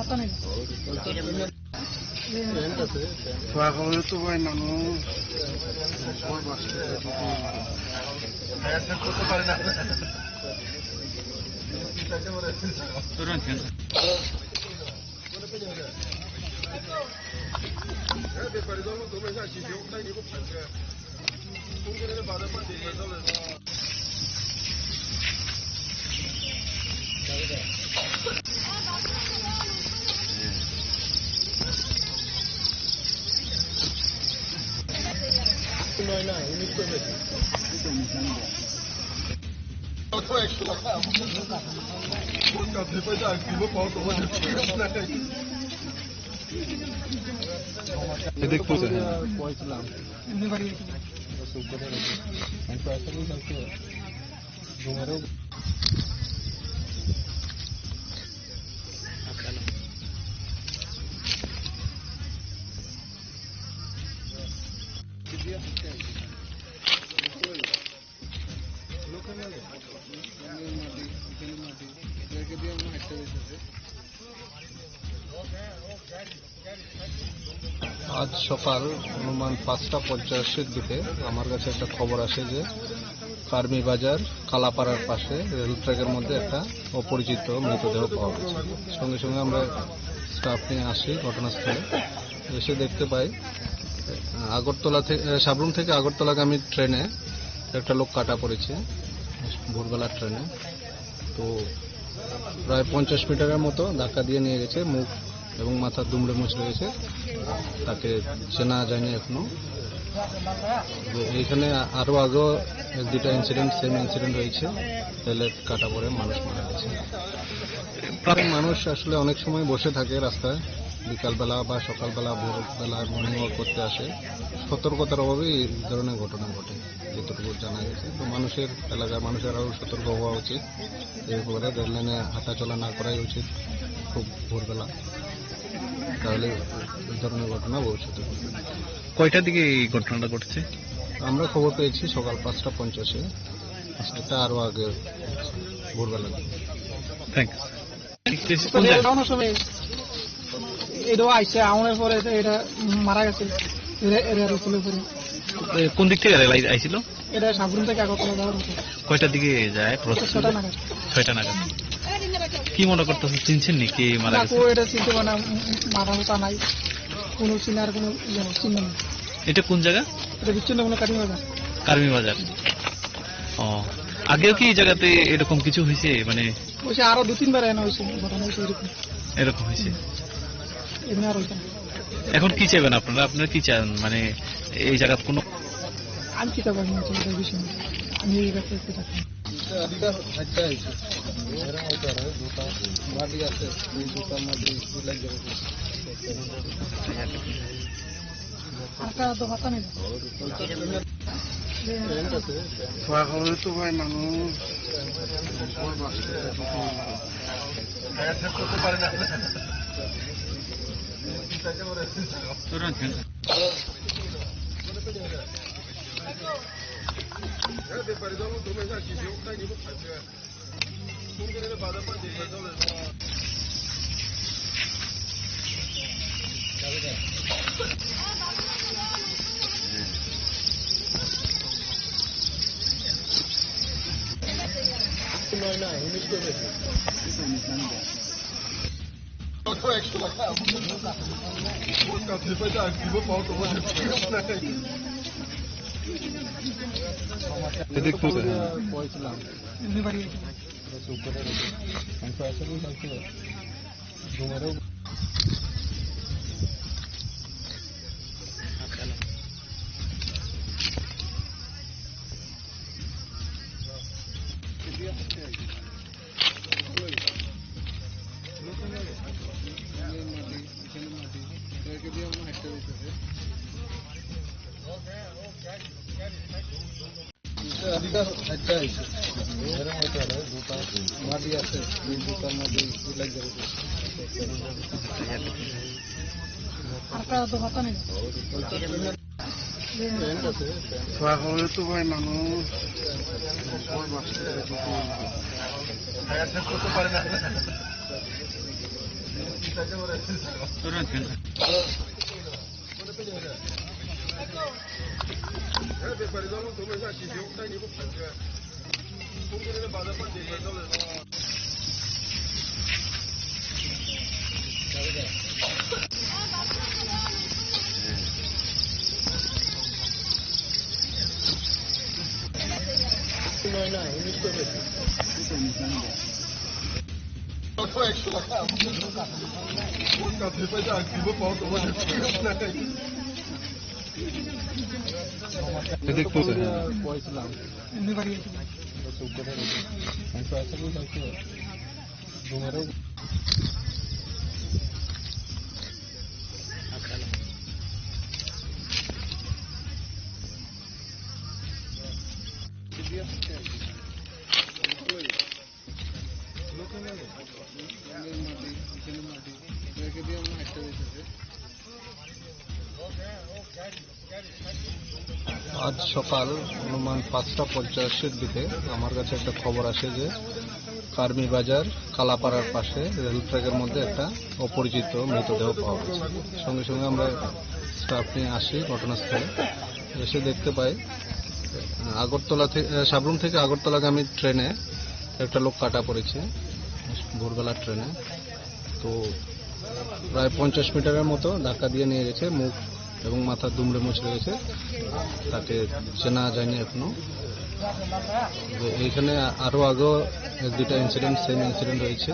তো ভাই মানুষ করতে পারে না। আজ সকাল অনুমান ৫টা ৫০-এর দিকে আমার কাছে একটা খবর আসে যে কার্মি বাজার কালাপাড়ার পাশে রেল ট্র্যাকের মধ্যে একটা অপরিচিত মৃতদেহ পাওয়া গেছে। সঙ্গে সঙ্গে আমরা স্টাফ নিয়ে আসি ঘটনাস্থলে। এসে দেখতে পাই আগরতলা থেকে সাবরুম থেকে আগরতলাগামী ট্রেনে একটা লোক কাটা পড়েছে ভোরবেলার ট্রেনে। তো প্রায় ৫০ মিটারের মতো ধাক্কা দিয়ে নিয়ে গেছে, মুখ এবং মাথা দুমড়ে মুচড়ে গেছে, তাকে চেনা যায়নি এখনো। এইখানে আরো আগেও ১-২টা সেম ইনসিডেন্ট হয়েছে, তেলে কাটা পড়ে মানুষ মারা গেছে। মানুষ আসলে অনেক সময় বসে থাকে রাস্তায়, বিকালবেলা বা সকালবেলা ভোরবেলা মর্নিং ওয়াক করতে আসে। সতর্কতার অভাবে এই ধরনের ঘটনা ঘটে যতটুকু জানা গেছে। তো এলাকার মানুষের আরও সতর্ক হওয়া উচিত, এরপরে রেল লাইনে হাঁটাচলা না করাই উচিত খুব ভোরবেলা, তাহলে এই ধরনের ঘটনা ভবিষ্যতে ঘটবে। কয়টার দিকে এই ঘটনাটা ঘটেছে? আমরা খবর পেয়েছি সকাল ৫টা ৫০-এ, এটা আরো আগে ভোরবেলা। মারা গেছে। কোন দিক থেকে আইছিল? এটা সাবরুম থেকে আগরতলা যাওয়ার মতো। কয়টার দিকে যায়? ৬টা নাগাদ। ৬টা নাগাদ। কি মনে করতেছে, চিনছেন নি কে মারা গেছে? এটা চিনতে পারে না, মাথা মোটা নাই, কোনো চিনার কোনো চিহ্ন নেই। এটা কোন জায়গা? এটা বিচ্ছিন্ন কোনো কার্মি বাজার। কার্মি বাজার। ও, আগেও কি এই জায়গাতে এরকম কিছু হয়েছে? মানে আরো ২-৩ বার এনে হয়েছে, ঘটনা হয়েছে এরকম হয়েছে। এখানে আর হয়েছে। এখন কি চাইবেন আপনারা? আপনারা কি চান? মানে এই জায়গা কোনো আমি কি চাবো? আমি এই ব্যাপারে থাকি। তো ভাই মানুষ করতে পারে না। তো ভাই মানুষ করতে পারে না। এমনি বাড়ি আছে। আজ সকাল অনুমান 5:50 দিকে আমার কাছে একটা খবর আসে যে কার্মি বাজার কালাপাড়ার পাশে রেল ট্র্যাকের মধ্যে একটা অপরিচিত মৃতদেহ পাওয়া গেছে। সঙ্গে সঙ্গে আমরা স্টাফ নিয়ে আসি ঘটনাস্থলে, এসে দেখতে পাই আগরতলা থেকে সাবরুম থেকে আগরতলাগামী ট্রেনে একটা লোক কাটা পড়েছে ভোরবেলার ট্রেনে। তো প্রায় 50 মিটারের মতো ধাক্কা দিয়ে নিয়ে গেছে, মুখ এবং মাথা দুমড়ে মুচড়ে গেছে, তাকে চেনা যায়নি এখনো। এইখানে আরো আগেও এক দুটা সেম ইনসিডেন্ট হয়েছে,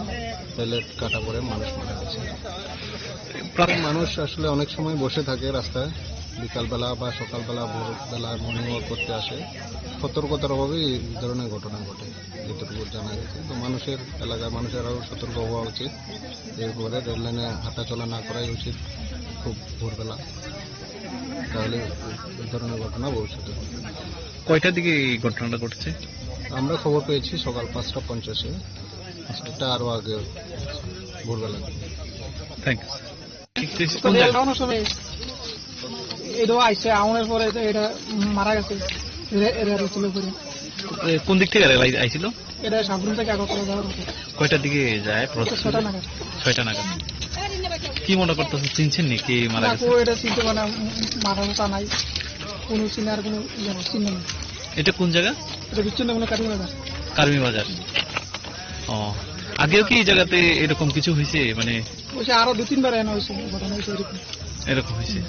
প্যালেট কাটা পড়ে মানুষ মারা গেছে। মানুষ আসলে অনেক সময় বসে থাকে রাস্তায়, বিকালবেলা বা সকালবেলা ভোরবেলা মর্নিং ওয়াক করতে আসে, সতর্কতার অভাবে এই ধরনের ঘটনা ঘটে যেটুকু জানা গেছে। তো এলাকার মানুষের আরও সতর্ক হওয়া উচিত, এরপরে রেল লাইনে হাঁটাচলা না করাই উচিত খুব ভোরবেলা, তাহলে এই ধরনের ঘটনা ভবিষ্যতে ঘটবে। কয়টার দিকে এই ঘটনাটা ঘটেছে? আমরা খবর পেয়েছি সকাল 5:50, এটা আরো আগে ভোরবেলা। থ্যাংক তো রেল ডাউনের সময় এটাও আইসে আউনের পরে তো এটা মারা গেছে রেল ছিল করে। কোন দিক থেকে রেল আইছিল? এটা সাবরুম থেকে আগরতলা যাওয়ার মতো। কয়টার দিকে যায়? 6টা নাগাদ। 6টা নাগাদ। কি মনে করতেছেন, চিনছেন নি কি মারা গেছে? এটা চিনতে মানে মারার মতো নাই, কোনো চিনার কোনো চিহ্ন নেই। এটা কোন জায়গা? এটা বিচ্ছিন্ন কোনো কাটিং না। কার্মি বাজার। ও, আগেও কি এই জায়গাতে এরকম কিছু হয়েছে? মানে ওই আরো 2-3 বার এনে হয়েছে ঘটনা হয়েছে এরকম হয়েছে,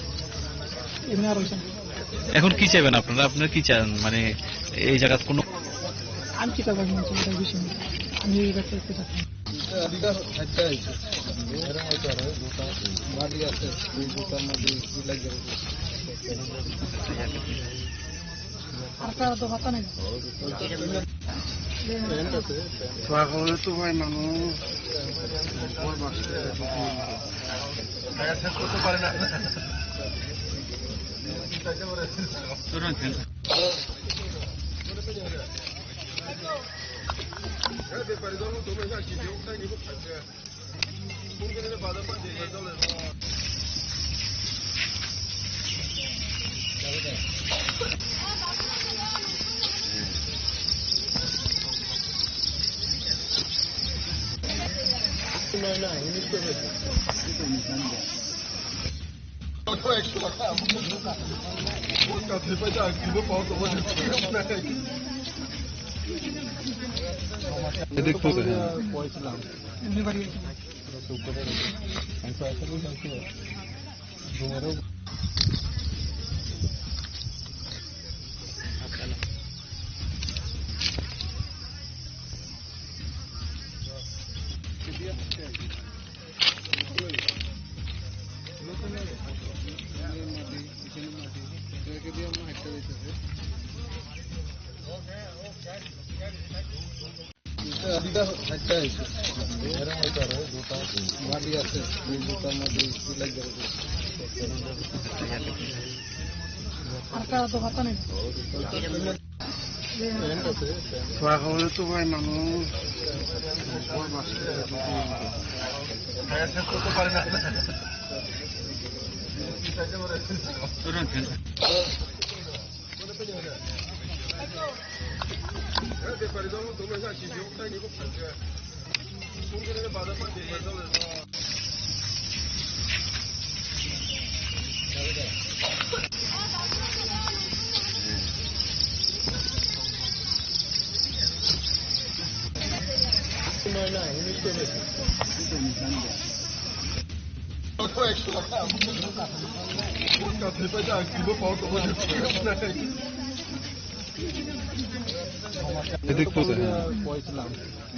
এমনি আর হয়েছে। এখন কি চাইবেন আপনারা? আপনারা কি চান? মানে এই জায়গা কোনো আমি কি চাইব এটা বিষয় নেই, আমি এই ব্যাপারে একটু চাচ্ছি। আর কার তো কথা নেই। পাগল তো ভাই মানুষ এমনি বাড়ি আছে। আর কার তো কথা নেই। পাগল তো ভাই মানুষ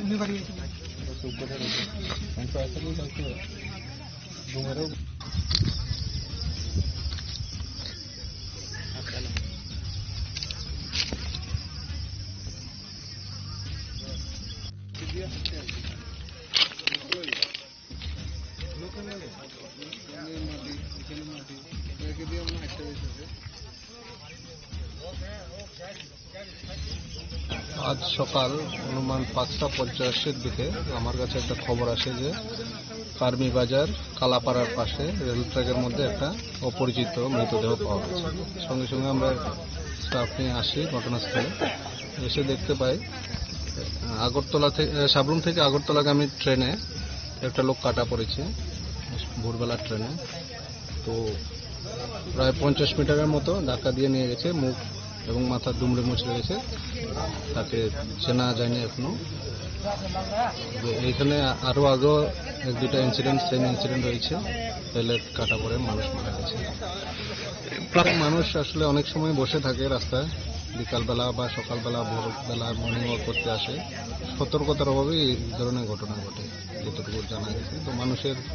এমনি বাড়ি গেছিল। আজ সকাল অনুমান 5:50 দিকে আমার কাছে একটা খবর আসে যে কার্মি বাজার কালাপাড়ার পাশে রেল ট্র্যাকের মধ্যে একটা অপরিচিত মৃতদেহ পাওয়া গেছে। সঙ্গে সঙ্গে আমরা স্টাফ নিয়ে আসি ঘটনাস্থলে। এসে দেখতে পাই আগরতলা থেকে সাবরুম থেকে আগরতলাগামী ট্রেনে একটা লোক কাটা পড়েছে ভোরবেলার ট্রেনে। তো প্রায় 50 মিটারের মতো ধাক্কা দিয়ে নিয়ে গেছে, মুখ এবং মাথার দুমড়ে মুচড়ে গেছে, তাকে চেনা যায়নি এখনো। এইখানে আরো আগেও এক দুটা ইনসিডেন্ট ট্রেন ইনসিডেন্ট হয়েছে, রেলে কাটা পড়ে মানুষ মারা গেছে। মানুষ আসলে অনেক সময় বসে থাকে রাস্তায়, বিকালবেলা বা সকালবেলা ভোরবেলা মর্নিং ওয়াক করতে আসে, সতর্কতার অভাবে এই ধরনের ঘটনা ঘটে যতটুকু জানা গেছে। তো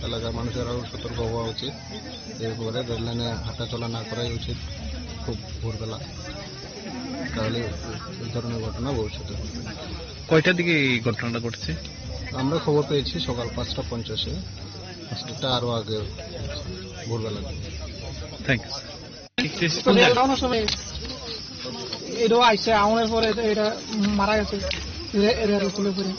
এলাকার মানুষের আরও সতর্ক হওয়া উচিত, এরপরে রেল লাইনে হাঁটাচলা না করাই উচিত খুব ভোরবেলা, তাহলে এই ধরনের ঘটনা ভবিষ্যতে ঘটবে না। কয়টার দিকে এই ঘটনাটা ঘটছে? আমরা খবর পেয়েছি সকাল 5:50, এটা আরো আগে ভোরবেলা। থ্যাংক তো দেখানোর সময় এটাও আইসে আউনের পরে এটা মারা গেছে রেল খুলে পরে।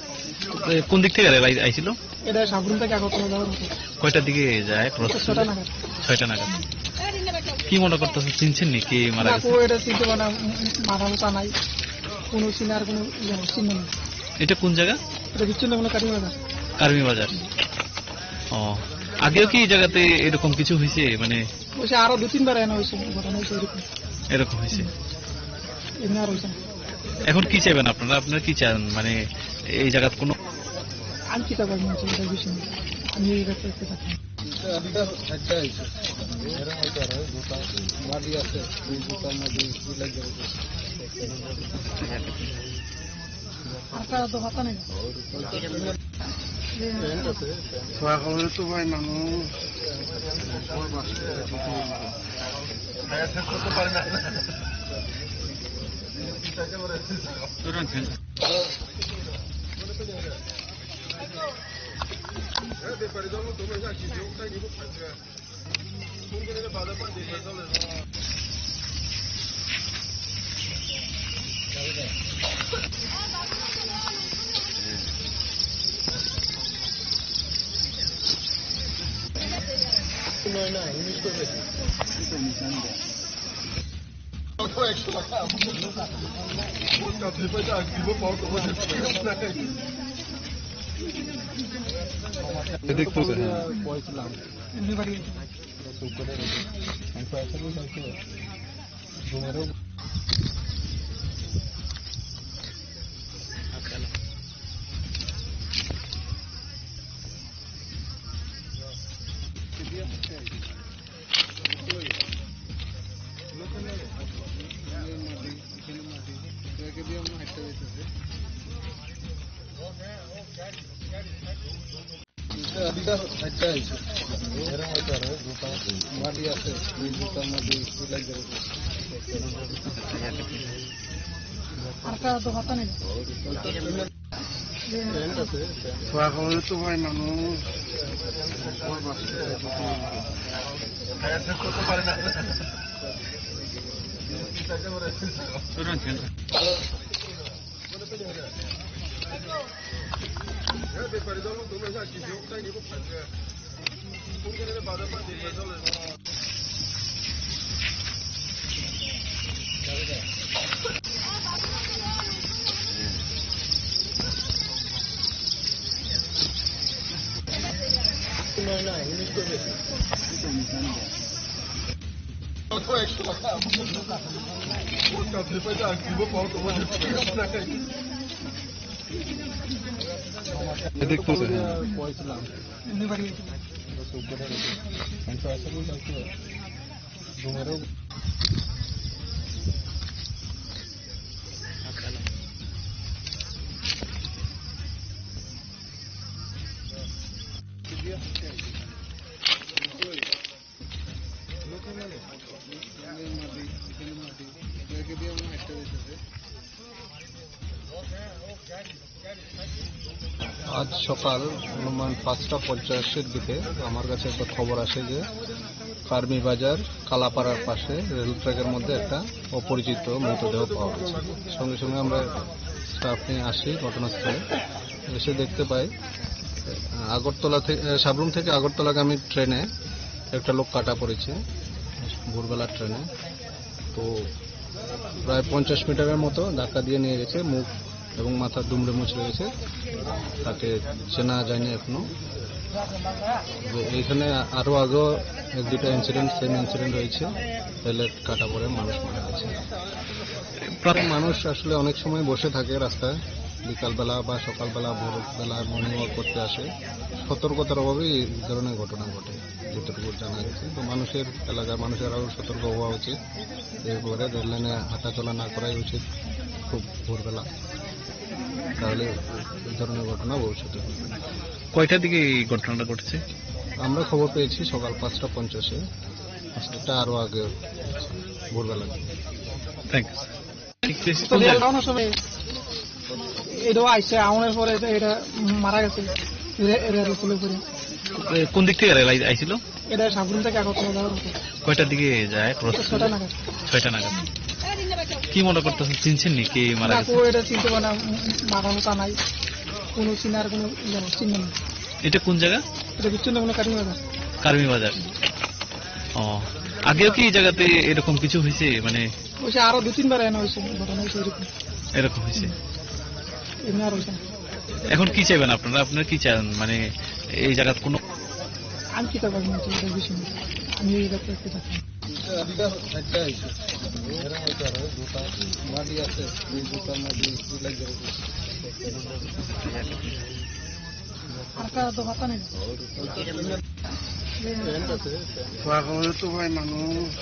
কোন দিক থেকে রেল আইছিল? এটা সাবরুম থেকে আগরতলা যাওয়ার মতো। কয়টার দিকে যায়? 6টা নাগাদ। 6টা নাগাদ। কি মনে করতেছে, চিনছেন নি কে মারা গেছে? এটা চিনতে পারে না, মাথা মোটা নাই, কোনো চিনার কোনো চিহ্ন নেই। এটা কোন জায়গা? এটা বিচ্ছিন্ন কোনো কাটি বাজার। কার্মি বাজার। ও, আগেও কি এই জায়গাতে এরকম কিছু হয়েছে? মানে ওইসে আরো 2-3 বার এনে হয়েছে ঘটনা, হয়েছে এরকম হয়েছে? এমনি আর হয়েছে না। এখন কি চাইবেন আপনারা? আপনারা কি চান? মানে এই জায়গার কোনো আমি কিতাব নিয়েছি এটা বিষয়, আমি এই ব্যাপারে থাকি। আর তো হাতা নেই। খোৱা খবরে তো ভাই মানুষ এমনি বাড়ি গেছিল। আর তো হাতা নেই। খোৱা খবরে তো ভাই মানুষ এমনি বাড়ি গেছিল। আজ সকাল অনুমান 5:50 দিকে আমার কাছে একটা খবর আসে যে কার্মি বাজার কালাপাড়ার পাশে রেল ট্র্যাকের মধ্যে একটা অপরিচিত মৃতদেহ পাওয়া গেছে। সঙ্গে সঙ্গে আমরা স্টাফ নিয়ে আসি ঘটনাস্থলে। এসে দেখতে পাই আগরতলা থেকে সাবরুম থেকে আগরতলাগামী ট্রেনে একটা লোক কাটা পড়েছে ভোরবেলার ট্রেনে। তো প্রায় 50 মিটারের মতো ধাক্কা দিয়ে নিয়ে গেছে, মুখ এবং মাথা দুমড়ে মুচড়ে গেছে, তাকে চেনা যায়নি এখনো। এইখানে আরো আগেও এক দুটা সেম ইনসিডেন্ট হয়েছে, রেলের কাটা পড়ে মানুষ মারা গেছে। মানুষ আসলে অনেক সময় বসে থাকে রাস্তায়, বিকালবেলা বা সকালবেলা ভোরবেলা মর্নিং ওয়াক করতে আসে। সতর্কতার অভাবেই এই ধরনের ঘটনা ঘটে যেটুকু জানা গেছে। তো এলাকার মানুষের আরও সতর্ক হওয়া উচিত, এরপরে রেল লাইনে হাঁটাচলা না করাই উচিত খুব ভোরবেলা, তাহলে এই ধরনের ঘটনা ভবিষ্যতে ঘটবে না। কয়টার দিকে এই ঘটনাটা ঘটেছে? আমরা খবর পেয়েছি সকাল 5:50। এটা আরো আগে ভোরবেলা। থ্যাংক তো রেল ডাউনের সময় এটাও আইসে আউনের পরে এটা মারা গেছে রেল পুলে পরে। কোন দিক থেকে রেল আইছিল? এটা সাবরুম থেকে আগরতলা যাওয়ার হতো। কয়টার দিকে যায়? 6টা নাগাদ। 6টা নাগাদ। কি মনে করতেছেন, চিনছেন নি কে মারা গেছে? এটা চিনতে পারে না, মাথা মোটা নাই, কোনো চিনার কোনো চিহ্ন নেই। এটা কোন জায়গা? এটা বিচ্ছিন্ন কোনো কারণ বাজার। কার্মি বাজার। ও, আগেও কি এই জায়গাতে এরকম কিছু হয়েছে? মানে ওইসে আরো 2-3 বার এনে হয়েছে ঘটনা হয়েছে এরকম হয়েছে? এমনি আর হয়েছে। এখন কি চাইবেন আপনারা? আপনারা কি চান? মানে এই জায়গা কোনো আমি কি করবো বিষয় আমি এই ব্যাপারে একটু থাকি। আর তো কথা নেই পাগল তো ভাই মানুষ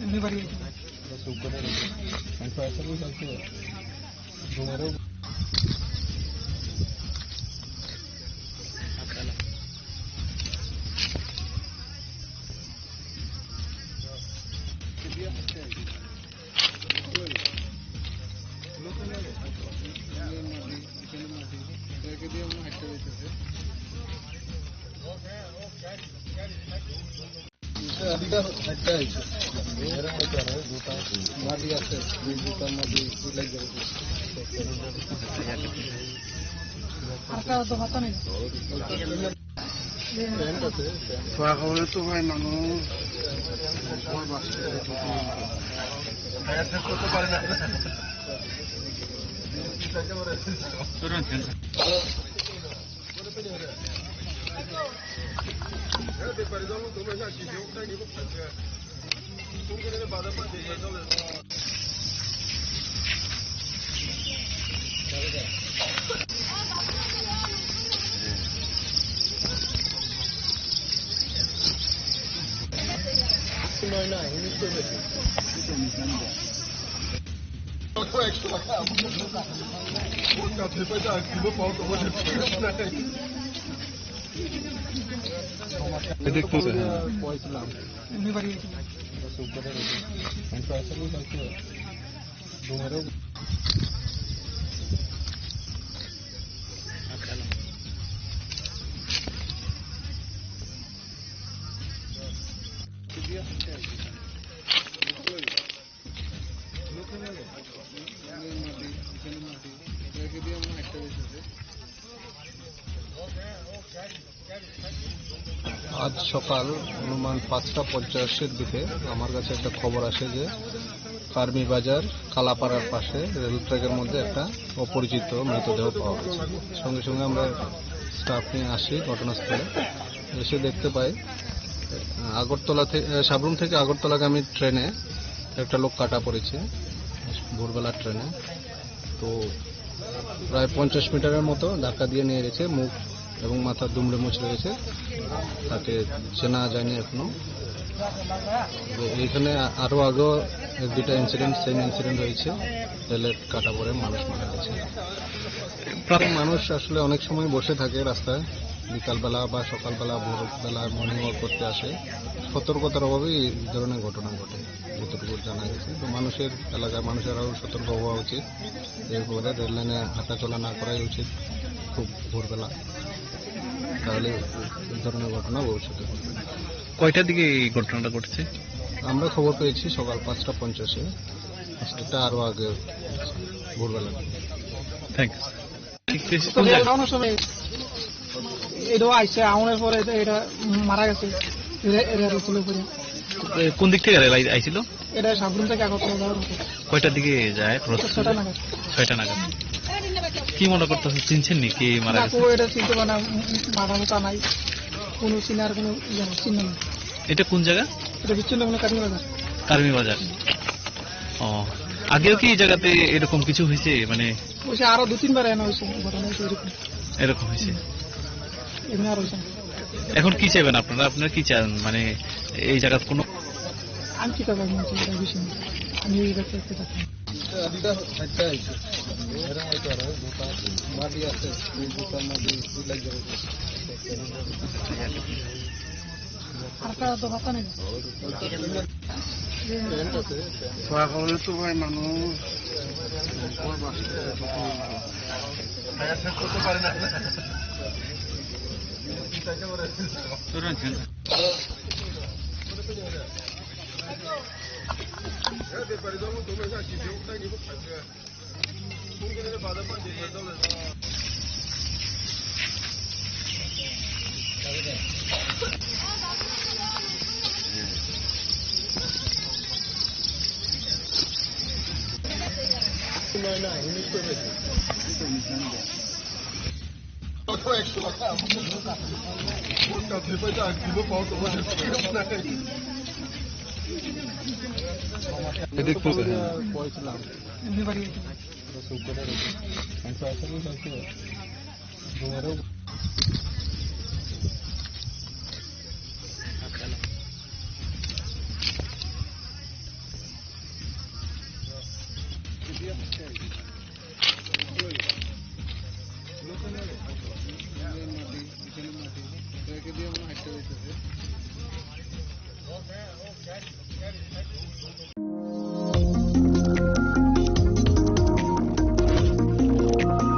এমনি বাড়ি আর তো কথা নেই পাগল তো ভাই মানুষ এমনি বাড়ি আজ সকাল অনুমান 5:50 দিকে আমার কাছে একটা খবর আসে যে ফার্মি বাজার কালাপাড়ার পাশে রেল ট্র্যাকের মধ্যে একটা অপরিচিত মৃতদেহ পাওয়া গেছে। সঙ্গে সঙ্গে আমরা স্টাফ নিয়ে আসি ঘটনাস্থলে। এসে দেখতে পাই আগরতলা থেকে সাবরুম থেকে আগরতলাগামী ট্রেনে একটা লোক কাটা পড়েছে ভোরবেলার ট্রেনে। তো প্রায় 50 মিটারের মতো ধাক্কা দিয়ে নিয়ে গেছে, মুখ এবং মাথা দুমড়ে মুচড়ে গেছে, তাকে চেনা যায়নি এখনো। এইখানে আরো আগেও এক দুটা সেম ইনসিডেন্ট হয়েছে, রেলের কাটা পড়ে মানুষ মারা গেছে। মানুষ আসলে অনেক সময় বসে থাকে রাস্তায়, বিকালবেলা বা সকালবেলা ভোরবেলা মর্নিং ওয়াক করতে আসে, সতর্কতার অভাবেই এই ধরনের ঘটনা ঘটে যতটুকু জানা গেছে। তো মানুষের এলাকায় মানুষের আরও সতর্ক হওয়া উচিত, এরপরে রেল লাইনে হাঁটাচলা না করাই উচিত খুব ভোরবেলা, তাহলে এই ধরনের ঘটনা ভবিষ্যতে ঘটবে। কয়টার দিকে এই ঘটনাটা ঘটছে? আমরা খবর পেয়েছি সকাল 5:50, এটা আরো আগে ভোরবেলা। থ্যাংকস। তো খাওয়ানোর সময় এটাও আইসে আউনের পরে এটা মারা গেছে ছিল উপরে। কোন দিক থেকে আইছিল? এটা সাবরুম থেকে আগরতলা যাওয়ার মতো। কয়টার দিকে যায়? 6টা নাগাদ। 6টা নাগাদ। কি মনে করতেছেন, চিনছেন নি কি মারা গেছে? এটা চিনতে পারে না, মাথা মোটা নাই, কোনো চিনার কোনো চিহ্ন নেই। এটা কোন জায়গা? এটা বিচ্ছিন্ন কোনো কারণ বাজার। কার্মি বাজার। ও, আগেও কি এই জায়গাতে এরকম কিছু হয়েছে? মানে ওইসে আরো 2-3 বার এনে হয়েছে ঘটনা, এরকম হয়েছে? এখানে আর হয়েছে। এখন কি চাইবেন আপনারা? আপনারা কি চান? মানে এই জায়গা কোনো আমি কি করবো বিষয় আমি এই ব্যাপারে থাকি। আর তো কথা নেই। পাগলে তো ভাই মানুষ এমনি বাড়ি দিয়ে